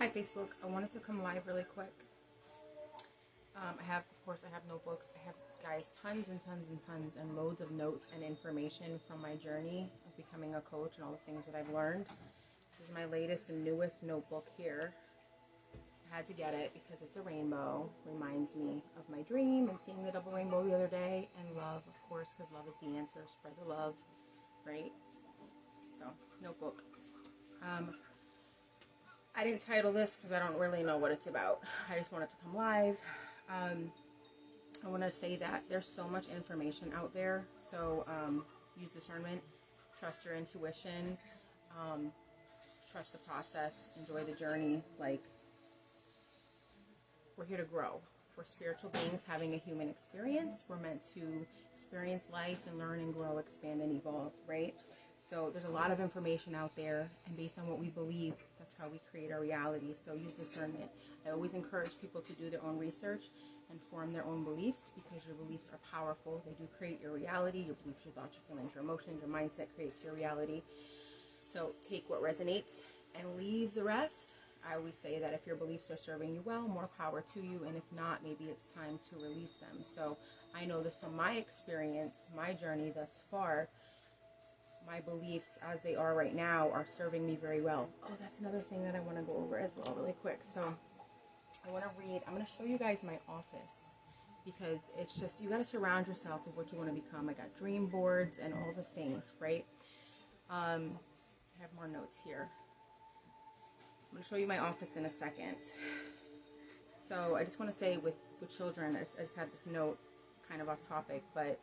Hi Facebook, I wanted to come live really quick. I have notebooks. I have, guys, tons and tons and tons and loads of notes and information from my journey of becoming a coach and all the things that I've learned. This is my latest and newest notebook here. I had to get it because it's a rainbow. Reminds me of my dream and seeing the double rainbow the other day, and love, of course, because love is the answer. Spread the love, right? So, notebook. I didn't title this because I don't really know what it's about. I just wanted to come live. I want to say that there's so much information out there. So use discernment, trust your intuition, trust the process, enjoy the journey. Like, we're here to grow. We're spiritual beings having a human experience. We're meant to experience life and learn and grow, expand and evolve, right? So there's a lot of information out there, and based on what we believe, that's how we create our reality. So use discernment. I always encourage people to do their own research and form their own beliefs, because your beliefs are powerful. They do create your reality. Your beliefs, your thoughts, your feelings, your emotions, your mindset creates your reality. So take what resonates and leave the rest. I always say that if your beliefs are serving you well, more power to you, and if not, maybe it's time to release them. So I know that from my experience, my journey thus far, my beliefs as they are right now are serving me very well. Oh, that's another thing that I want to go over as well really quick. So I want to read, I'm going to show you guys my office, because it's just, you got to surround yourself with what you want to become. I got dream boards and all the things, right? I have more notes here. I'm going to show you my office in a second. So I just want to say with children, I just have this note, kind of off topic, but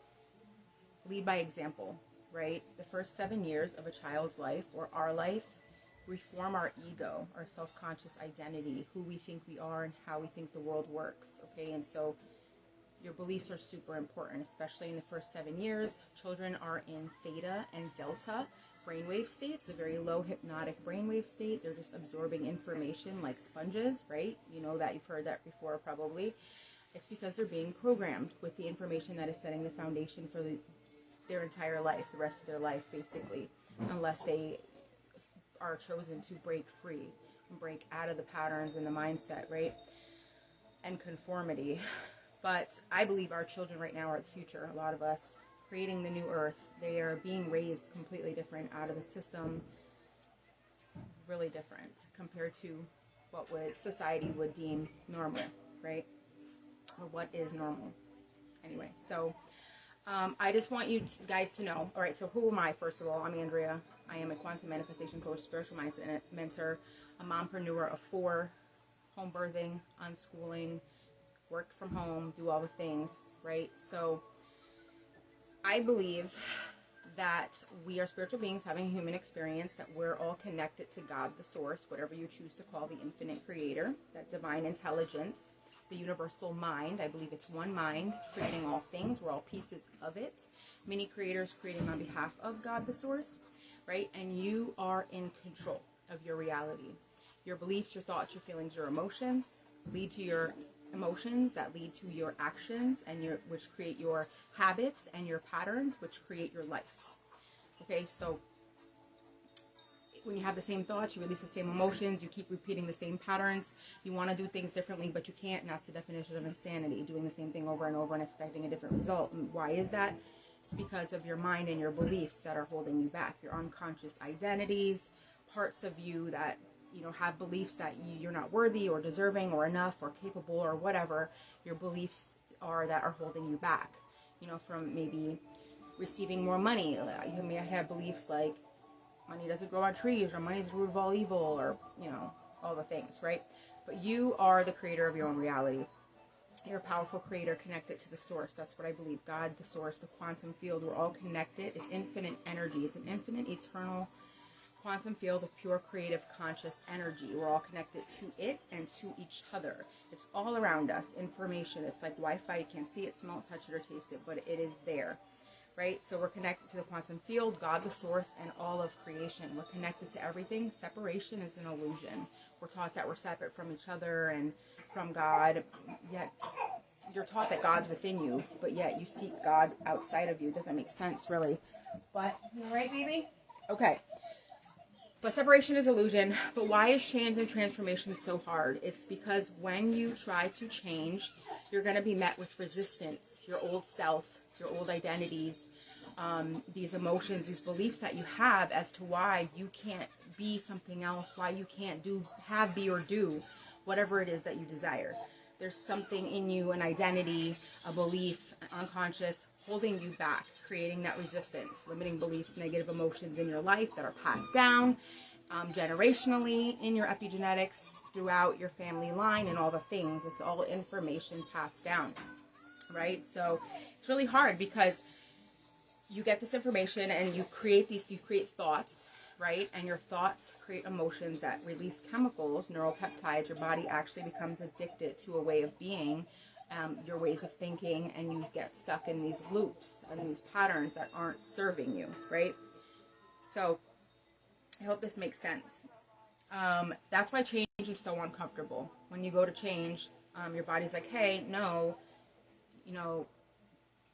lead by example. Right? The first 7 years of a child's life, or our life, we form our ego, our self-conscious identity, who we think we are and how we think the world works. Okay, and so your beliefs are super important, especially in the first 7 years. Children are in theta and delta brainwave states, a very low hypnotic brainwave state. They're just absorbing information like sponges, right? You know that, you've heard that before probably. It's because they're being programmed with the information that is setting the foundation for their entire life, the rest of their life, basically, unless they are chosen to break free and break out of the patterns and the mindset, right, and conformity. But I believe our children right now are the future. A lot of us creating the new earth, they are being raised completely different out of the system, really different compared to what society would deem normal, right, or what is normal. Anyway, so I just want you guys to know. All right, so who am I? First of all, I'm Andrea. I am a quantum manifestation coach, spiritual mindset mentor, a mompreneur of 4, home birthing, unschooling, work from home, do all the things, right? So I believe that we are spiritual beings having a human experience, that we're all connected to God, the source, whatever you choose to call the infinite creator, that divine intelligence, the universal mind. I believe it's one mind creating all things. We're all pieces of it. Many creators creating on behalf of God, the source, right? And you are in control of your reality. Your beliefs, your thoughts, your feelings, your emotions lead to your emotions, that lead to your actions, and which create your habits, and your patterns, which create your life. Okay, so when you have the same thoughts, you release the same emotions, you keep repeating the same patterns, you want to do things differently, but you can't, and that's the definition of insanity, doing the same thing over and over and expecting a different result. And why is that? It's because of your mind and your beliefs that are holding you back, your unconscious identities, parts of you that, you know, have beliefs that you're not worthy or deserving or enough or capable or whatever your beliefs are that are holding you back, you know, from maybe receiving more money. You may have beliefs like, money doesn't grow on trees, or money's the root of all evil, or, you know, all the things, right? But you are the creator of your own reality. You're a powerful creator connected to the source. That's what I believe. God, the source, the quantum field, we're all connected. It's infinite energy. It's an infinite, eternal quantum field of pure creative conscious energy. We're all connected to it and to each other. It's all around us. Information. It's like Wi-Fi. You can't see it, smell it, touch it, or taste it, but it is there. Right? So we're connected to the quantum field, God, the source, and all of creation. We're connected to everything. Separation is an illusion. We're taught that we're separate from each other and from God, yet you're taught that God's within you, but yet you seek God outside of you. It doesn't make sense, really. But, you all right, baby? Okay. But separation is illusion. But why is change and transformation so hard? It's because when you try to change, you're going to be met with resistance. Your old self, your old identities, these emotions, these beliefs that you have as to why you can't be something else, why you can't be or do whatever it is that you desire. There's something in you, an identity, a belief, unconscious, holding you back, creating that resistance, limiting beliefs, negative emotions in your life that are passed down generationally in your epigenetics, throughout your family line, and all the things. It's all information passed down, right? So it's really hard because you get this information and you create thoughts, right? And your thoughts create emotions that release chemicals, neuropeptides. Your body actually becomes addicted to a way of being, your ways of thinking, and you get stuck in these loops and these patterns that aren't serving you, right? So I hope this makes sense. That's why change is so uncomfortable. When you go to change, your body's like, hey, no,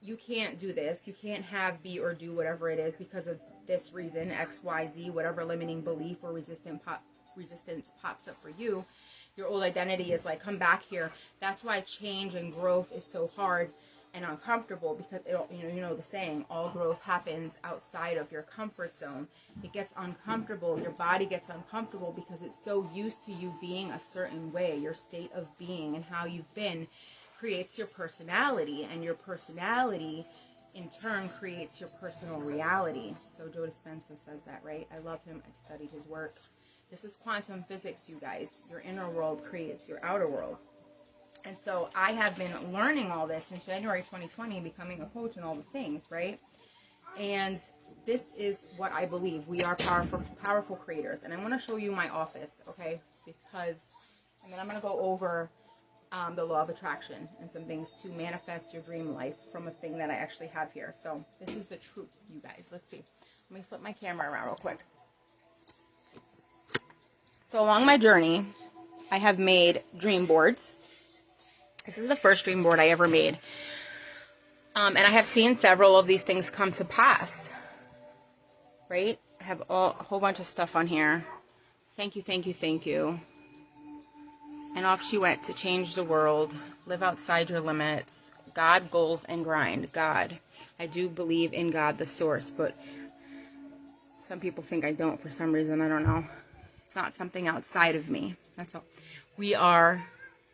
you can't do this. You can't have, be, or do whatever it is because of this reason, X, Y, Z, whatever limiting belief or resistance pops up for you. Your old identity is like, come back here. That's why change and growth is so hard and uncomfortable, because the saying, all growth happens outside of your comfort zone. It gets uncomfortable. Your body gets uncomfortable because it's so used to you being a certain way. Your state of being and how you've been creates your personality, and your personality in turn creates your personal reality. So Joe Dispenza says that, right? I love him. I've studied his work. This is quantum physics, you guys. Your inner world creates your outer world. And so I have been learning all this since January 2020, becoming a coach and all the things, right? And this is what I believe. We are powerful creators. And I want to show you my office, okay? And then I'm going to go over the law of attraction and some things to manifest your dream life from a thing that I actually have here. So this is the truth, you guys. Let's see. Let me flip my camera around real quick. So along my journey, I have made dream boards. This is the first dream board I ever made. And I have seen several of these things come to pass, right? I have a whole bunch of stuff on here. Thank you, thank you, thank you. And off she went to change the world, live outside your limits, God, goals, and grind. God. I do believe in God, the source, but some people think I don't for some reason. I don't know. It's not something outside of me. That's all. We are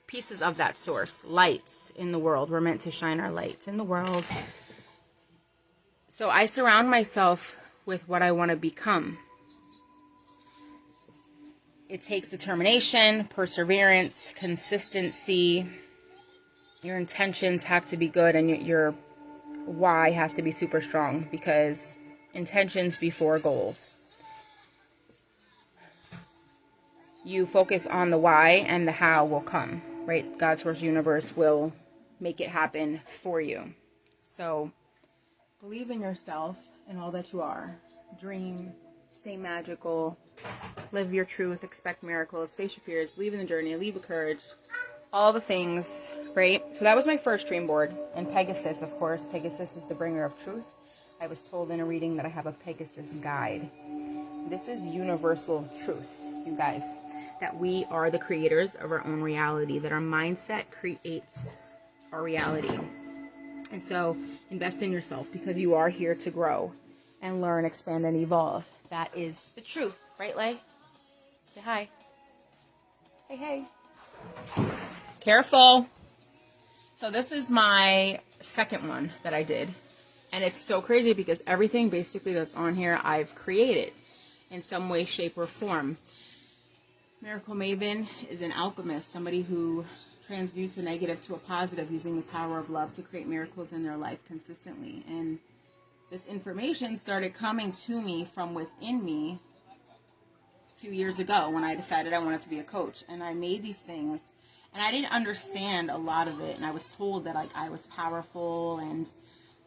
pieces of that source, lights in the world. We're meant to shine our lights in the world. So I surround myself with what I want to become. It takes determination, perseverance, consistency. Your intentions have to be good, and your why has to be super strong, because intentions before goals. You focus on the why, and the how will come, right? God, source, universe will make it happen for you. So believe in yourself and all that you are. Dream, stay magical, live your truth, expect miracles, face your fears, believe in the journey, lead with courage, all the things, right? So that was my first dream board. And Pegasus, of course. Pegasus is the bringer of truth. I was told in a reading that I have a Pegasus guide. This is universal truth, you guys. That we are the creators of our own reality, that our mindset creates our reality. And so invest in yourself, because you are here to grow and learn, expand, and evolve. That is the truth. Right, Lay? Say hi. Hey, hey. Careful. So this is my second one that I did. And it's so crazy because everything basically that's on here I've created in some way, shape, or form. Miracle Maven is an alchemist, somebody who transmutes a negative to a positive using the power of love to create miracles in their life consistently. And this information started coming to me from within me a few years ago when I decided I wanted to be a coach. And I made these things, and I didn't understand a lot of it. And I was told that I was powerful, and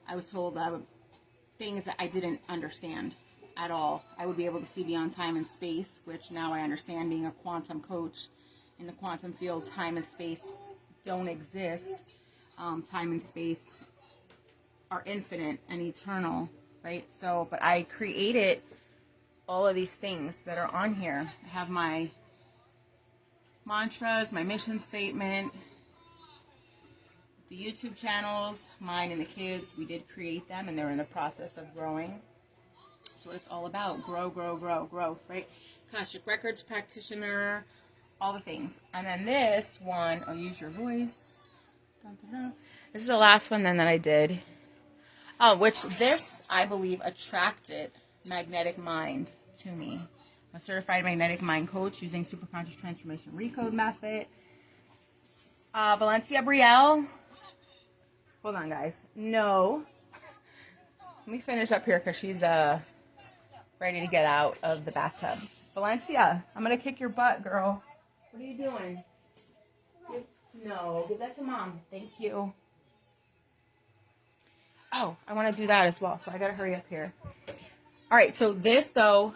I was told things that I didn't understand at all. I would be able to see beyond time and space, which now I understand, being a quantum coach. In the quantum field, time and space don't exist. Time and space are infinite and eternal, right? So, but I created all of these things that are on here. I have my mantras, my mission statement, the YouTube channels, mine and the kids. We did create them and they're in the process of growing. That's what it's all about. Grow, grow, grow, growth, right? Akashic Records practitioner, all the things. And then this one, I'll use your voice. Dun, dun, dun. This is the last one then that I did. Oh, which this, I believe, attracted Magnetic Mind to me. I'm a certified magnetic mind coach using superconscious transformation recode method. Valencia Brielle. Hold on, guys. No. Let me finish up here because she's ready to get out of the bathtub. Valencia, I'm going to kick your butt, girl. What are you doing? No, give that to Mom. Thank you. Oh, I want to do that as well, so I got to hurry up here. All right, so this, though,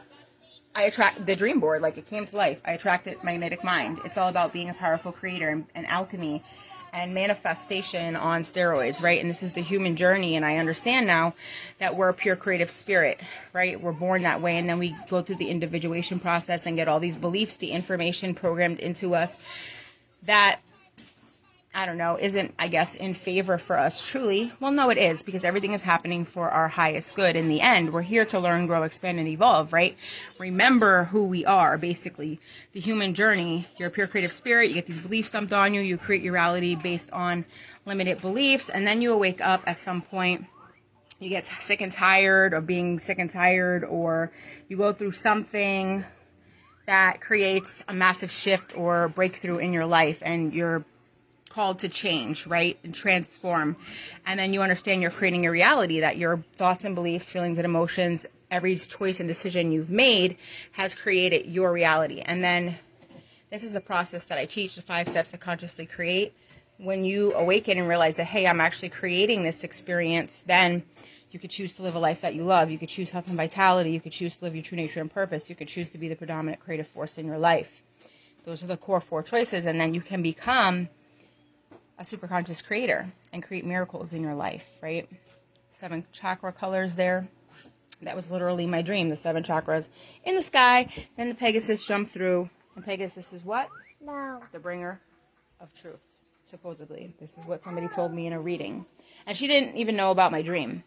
I attract the dream board, like it came to life. I attracted Magnetic Mind. It's all about being a powerful creator and alchemy and manifestation on steroids, right? And this is the human journey, and I understand now that we're a pure creative spirit, right? We're born that way, and then we go through the individuation process and get all these beliefs, the information programmed into us that, I don't know, isn't, I guess, in favor for us truly. Well, no, it is, because everything is happening for our highest good. In the end, we're here to learn, grow, expand, and evolve, right? Remember who we are, basically. The human journey. You're a pure creative spirit. You get these beliefs dumped on you. You create your reality based on limited beliefs. And then you wake up at some point. You get sick and tired of being sick and tired, or you go through something that creates a massive shift or breakthrough in your life, and you're called to change, right? And transform. And then you understand you're creating a reality, that your thoughts and beliefs, feelings and emotions, every choice and decision you've made has created your reality. And then this is a process that I teach, the 5 steps to consciously create. When you awaken and realize that, hey, I'm actually creating this experience, then you could choose to live a life that you love. You could choose health and vitality. You could choose to live your true nature and purpose. You could choose to be the predominant creative force in your life. Those are the core 4 choices. And then you can become a superconscious creator and create miracles in your life, right? 7 chakra colors there. That was literally my dream, the 7 chakras in the sky. Then the Pegasus jumped through. And Pegasus is what? No. The bringer of truth, supposedly. This is what somebody told me in a reading. And she didn't even know about my dream.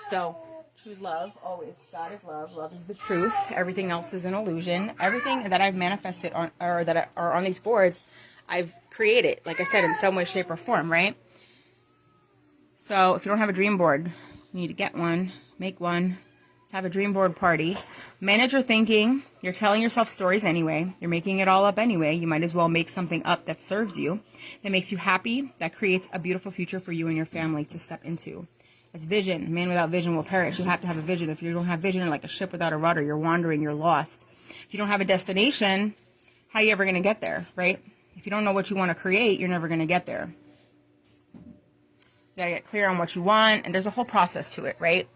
So, choose love, always. God is love. Love is the truth. Everything else is an illusion. Everything that I've manifested on, or that are on these boards, I've created, like I said, in some way, shape, or form, right? So if you don't have a dream board, you need to get one, make one. Let's have a dream board party. Manage your thinking. You're telling yourself stories anyway. You're making it all up anyway. You might as well make something up that serves you, that makes you happy, that creates a beautiful future for you and your family to step into. It's vision. Man without vision will perish. You have to have a vision. If you don't have vision, you're like a ship without a rudder. You're wandering. You're lost. If you don't have a destination, how are you ever going to get there, right? If you don't know what you want to create, you're never going to get there. You got to get clear on what you want, and there's a whole process to it, right?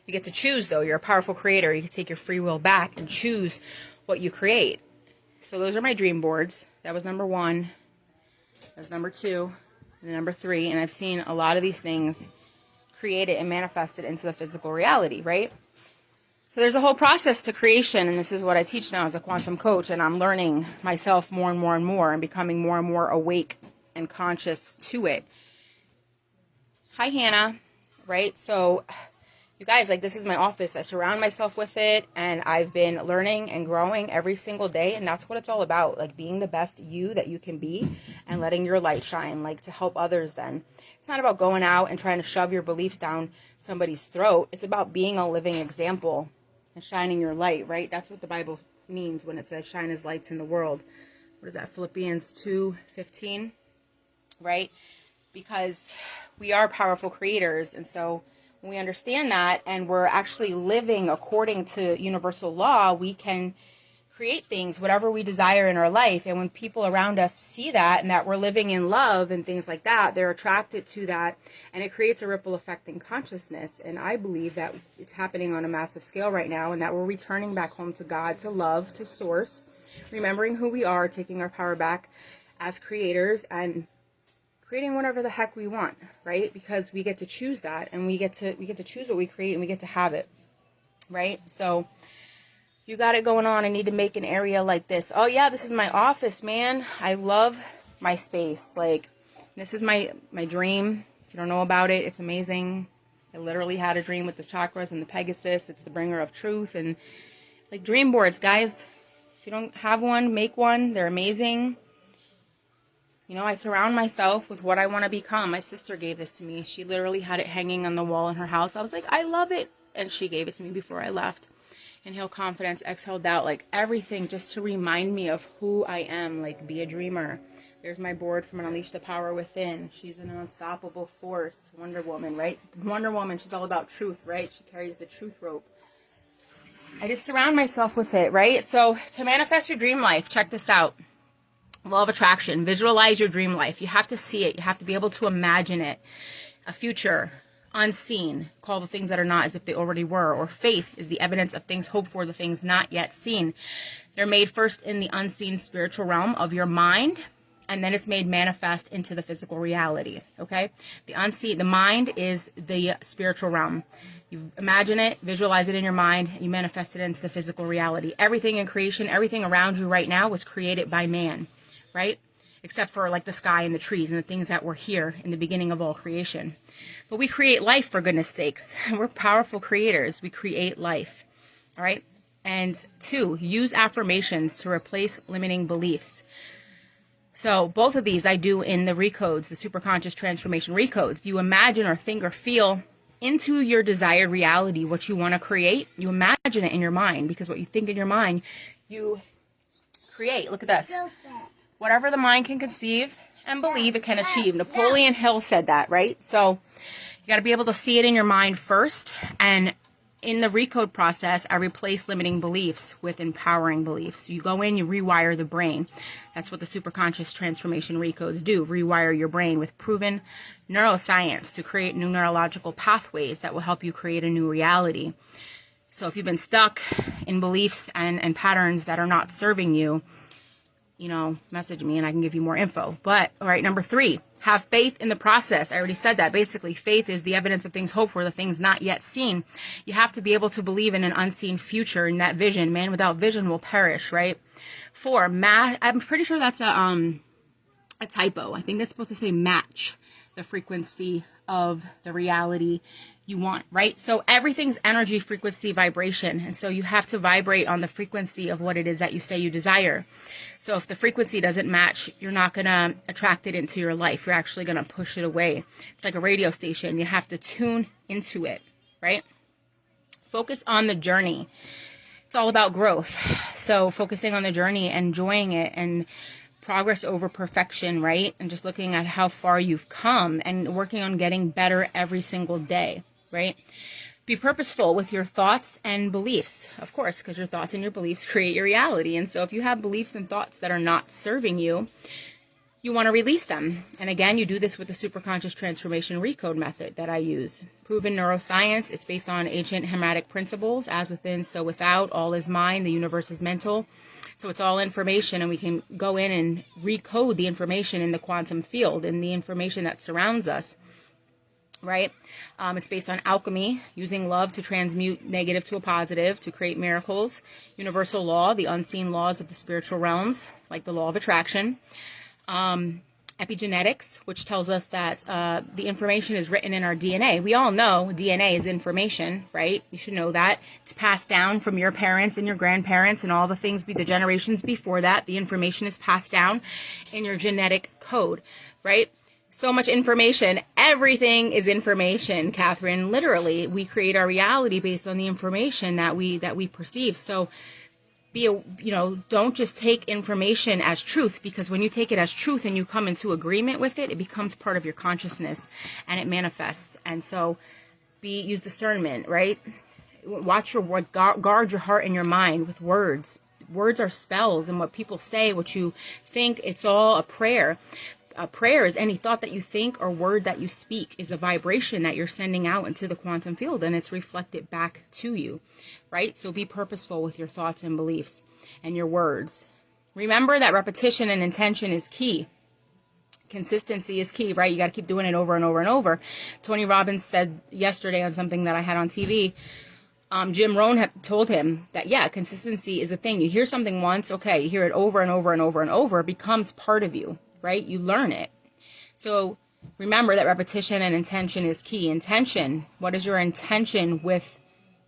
You get to choose, though. You're a powerful creator. You can take your free will back and choose what you create. So those are my dream boards. That was number 1. That was number 2. And number 3. And I've seen a lot of these things created and manifested into the physical reality, right? So there's a whole process to creation, and this is what I teach now as a quantum coach, and I'm learning myself more and more and more and becoming more and more awake and conscious to it. Hi, Hannah, right? So you guys, like, this is my office. I surround myself with it, and I've been learning and growing every single day, and that's what it's all about, like being the best you that you can be and letting your light shine, like to help others then. It's not about going out and trying to shove your beliefs down somebody's throat. It's about being a living example and shining your light, right? That's what the Bible means when it says shine as lights in the world. What is that? Philippians 2:15, right? Because we are powerful creators. And so when we understand that and we're actually living according to universal law, we can create things, whatever we desire in our life. And when people around us see that and that we're living in love and things like that, they're attracted to that, and it creates a ripple effect in consciousness. And I believe that it's happening on a massive scale right now, and that we're returning back home to God, to love, to source, remembering who we are, taking our power back as creators and creating whatever the heck we want, right? Because we get to choose that, and we get to choose what we create, and we get to have it, right? So You got it going on. I need to make an area like this. Oh yeah, this is my office, man. I love my space. Like, this is my dream. If you don't know about it, it's amazing. I literally had a dream with the chakras and the Pegasus. It's the bringer of truth. And like, dream boards, guys. If you don't have one, make one. They're amazing. You know, I surround myself with what I want to become. My sister gave this to me. She literally had it hanging on the wall in her house. I was like, I love it. And she gave it to me before I left. Inhale confidence, exhale doubt, like everything just to remind me of who I am, like be a dreamer. There's my board from Unleash the Power Within. She's an unstoppable force, Wonder Woman, right? Wonder Woman, she's all about truth, right? She carries the truth rope. I just surround myself with it, right? So to manifest your dream life, check this out. Law of attraction, visualize your dream life. You have to see it. You have to be able to imagine it. A future unseen, call the things that are not as if they already were, or faith is the evidence of things hoped for, the things not yet seen. They're made first in the unseen spiritual realm of your mind, and then it's made manifest into the physical reality. Okay, the unseen, the mind is the spiritual realm. You imagine it, visualize it in your mind, you manifest it into the physical reality. Everything in creation, everything around you right now was created by man, right? Except for like the sky and the trees and the things that were here in the beginning of all creation. But we create life, for goodness sakes. We're powerful creators. We create life. All right. And 2, use affirmations to replace limiting beliefs. So both of these I do in the recodes, the superconscious transformation recodes. You imagine or think or feel into your desired reality what you want to create. You imagine it in your mind, because what you think in your mind, you create. Look at this. Whatever the mind can conceive and believe, it can achieve. Napoleon Hill said that, right? So you got to be able to see it in your mind first. And in the recode process, I replace limiting beliefs with empowering beliefs. You go in, you rewire the brain. That's what the superconscious transformation recodes do. Rewire your brain with proven neuroscience to create new neurological pathways that will help you create a new reality. So if you've been stuck in beliefs and patterns that are not serving you, you know, message me and I can give you more info. But, all right, number 3, have faith in the process. I already said that. Basically, faith is the evidence of things hoped for, the things not yet seen. You have to be able to believe in an unseen future, in that vision. Man without vision will perish, right? 4, math. I'm pretty sure that's a typo. I think that's supposed to say match the frequency of the reality you want, right? So everything's energy, frequency, vibration. And so you have to vibrate on the frequency of what it is that you say you desire. So if the frequency doesn't match, you're not going to attract it into your life. You're actually going to push it away. It's like a radio station. You have to tune into it, right? Focus on the journey. It's all about growth. So focusing on the journey, enjoying it, and progress over perfection, right? And just looking at how far you've come and working on getting better every single day, right? Be purposeful with your thoughts and beliefs, of course, because your thoughts and your beliefs create your reality. And so if you have beliefs and thoughts that are not serving you, you want to release them. And again, you do this with the superconscious transformation recode method that I use. Proven neuroscience. It's based on ancient Hermetic principles, as within, so without, all is mind, the universe is mental. So it's all information, and we can go in and recode the information in the quantum field and the information that surrounds us, right? It's based on alchemy, using love to transmute negative to a positive, to create miracles. Universal law, the unseen laws of the spiritual realms, like the law of attraction. Epigenetics, which tells us that the information is written in our DNA. We all know DNA is information, right? You should know that. It's passed down from your parents and your grandparents and all the things, the generations before that. The information is passed down in your genetic code, right? So much information. Everything is information, Catherine. Literally, we create our reality based on the information that we perceive. So don't just take information as truth, because when you take it as truth and you come into agreement with it, it becomes part of your consciousness and it manifests. And so use discernment, right? Watch your word, guard your heart and your mind with words. Words are spells, and what people say, what you think, it's all a prayer. A prayer is any thought that you think or word that you speak is a vibration that you're sending out into the quantum field, and it's reflected back to you, right? So be purposeful with your thoughts and beliefs and your words. Remember that repetition and intention is key. Consistency is key, right? You got to keep doing it over and over and over. Tony Robbins said yesterday on something that I had on TV, Jim Rohn told him that, yeah, consistency is a thing. You hear something once, okay, you hear it over and over and over and over, it becomes part of you, right? You learn it. So remember that repetition and intention is key. Intention, what is your intention with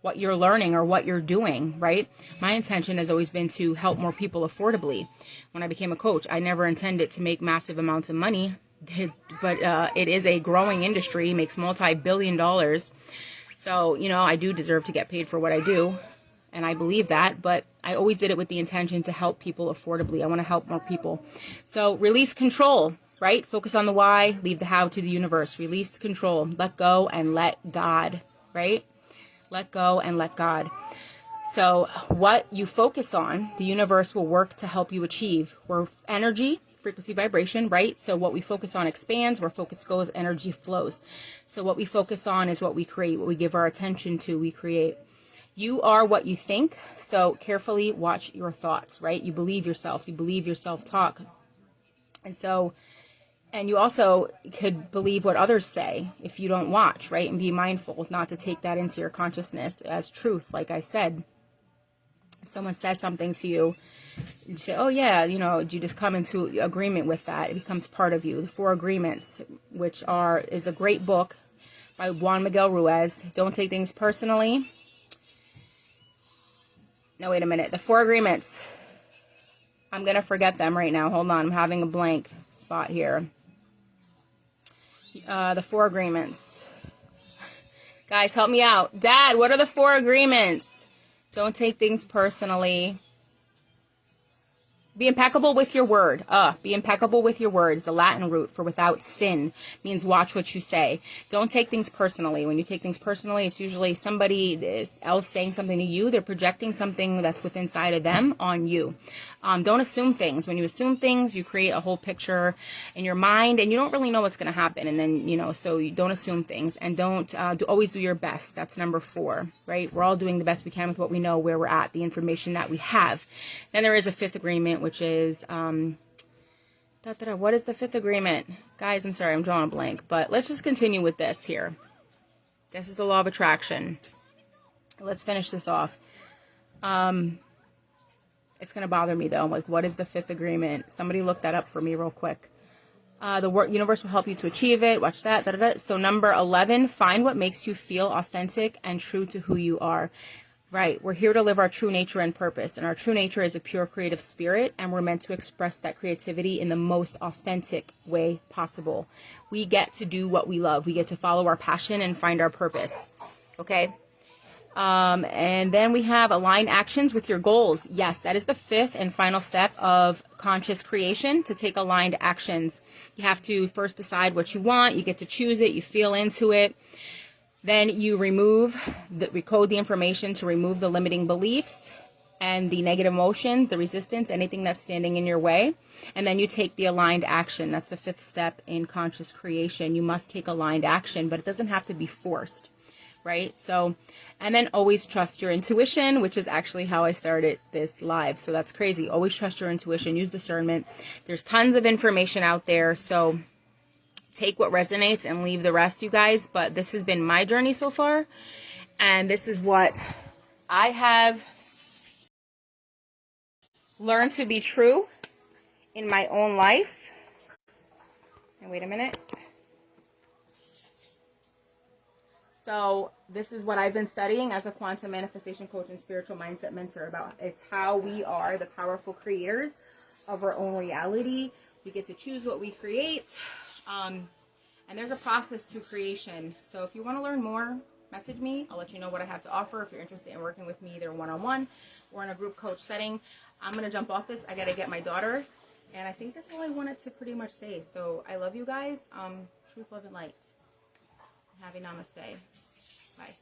what you're learning or what you're doing, right? My intention has always been to help more people affordably. When I became a coach, I never intended to make massive amounts of money, but it is a growing industry, makes multi-billion dollars. So, you know, I do deserve to get paid for what I do, and I believe that, but I always did it with the intention to help people affordably. I want to help more people. So release control, right? Focus on the why, leave the how to the universe. Release control, let go and let God, right? Let go and let God. So what you focus on, the universe will work to help you achieve. We're energy, frequency, vibration, right? So what we focus on expands, where focus goes, energy flows. So what we focus on is what we create, what we give our attention to, we create. You are what you think, so carefully watch your thoughts, right? You believe yourself, you believe your self-talk. And you also could believe what others say if you don't watch, right? And be mindful not to take that into your consciousness as truth. Like I said, if someone says something to you, you say, oh yeah, you know, you just come into agreement with that. It becomes part of you. The Four Agreements, which is a great book by Juan Miguel Ruiz. Don't take things personally. No, wait a minute. The Four Agreements. I'm going to forget them right now. Hold on. I'm having a blank spot here. The Four Agreements. Guys, help me out. Dad, what are the Four Agreements? Don't take things personally. Be impeccable with your word. Be impeccable with your word is the Latin root for without sin. Means watch what you say. Don't take things personally. When you take things personally, it's usually somebody else saying something to you. They're projecting something that's within inside of them on you. Don't assume things. When you assume things, you create a whole picture in your mind, and you don't really know what's going to happen. And then, you know, so you don't assume things, and don't always do your best. That's number 4, right? We're all doing the best we can with what we know, where we're at, the information that we have. Then there is a 5th agreement, which is what is the 5th agreement? Guys, I'm sorry, I'm drawing a blank, but let's just continue with this here. This is the law of attraction. Let's finish this off. It's going to bother me though. I'm like, what is the 5th agreement? Somebody look that up for me real quick. The universe will help you to achieve it. Watch that. So number 11, find what makes you feel authentic and true to who you are. Right. We're here to live our true nature and purpose. And our true nature is a pure creative spirit. And we're meant to express that creativity in the most authentic way possible. We get to do what we love. We get to follow our passion and find our purpose. Okay. And then we have align actions with your goals. Yes, that is the 5th and final step of conscious creation, to take aligned actions. You have to first decide what you want. You get to choose it. You feel into it. Then you recode the information to remove the limiting beliefs and the negative emotions, the resistance, anything that's standing in your way. And then you take the aligned action. That's the 5th step in conscious creation. You must take aligned action, but it doesn't have to be forced, right? So, and then always trust your intuition, which is actually how I started this live. So that's crazy. Always trust your intuition. Use discernment. There's tons of information out there. So take what resonates and leave the rest, you guys. But this has been my journey so far. And this is what I have learned to be true in my own life. And wait a minute. So this is what I've been studying as a quantum manifestation coach and spiritual mindset mentor about. It's how we are the powerful creators of our own reality. We get to choose what we create. And there's a process to creation. So if you want to learn more, message me. I'll let you know what I have to offer. If you're interested in working with me, either one-on-one or in a group coach setting. I'm going to jump off this. I got to get my daughter. And I think that's all I wanted to pretty much say. So I love you guys. Truth, love, and light. Happy namaste. Bye.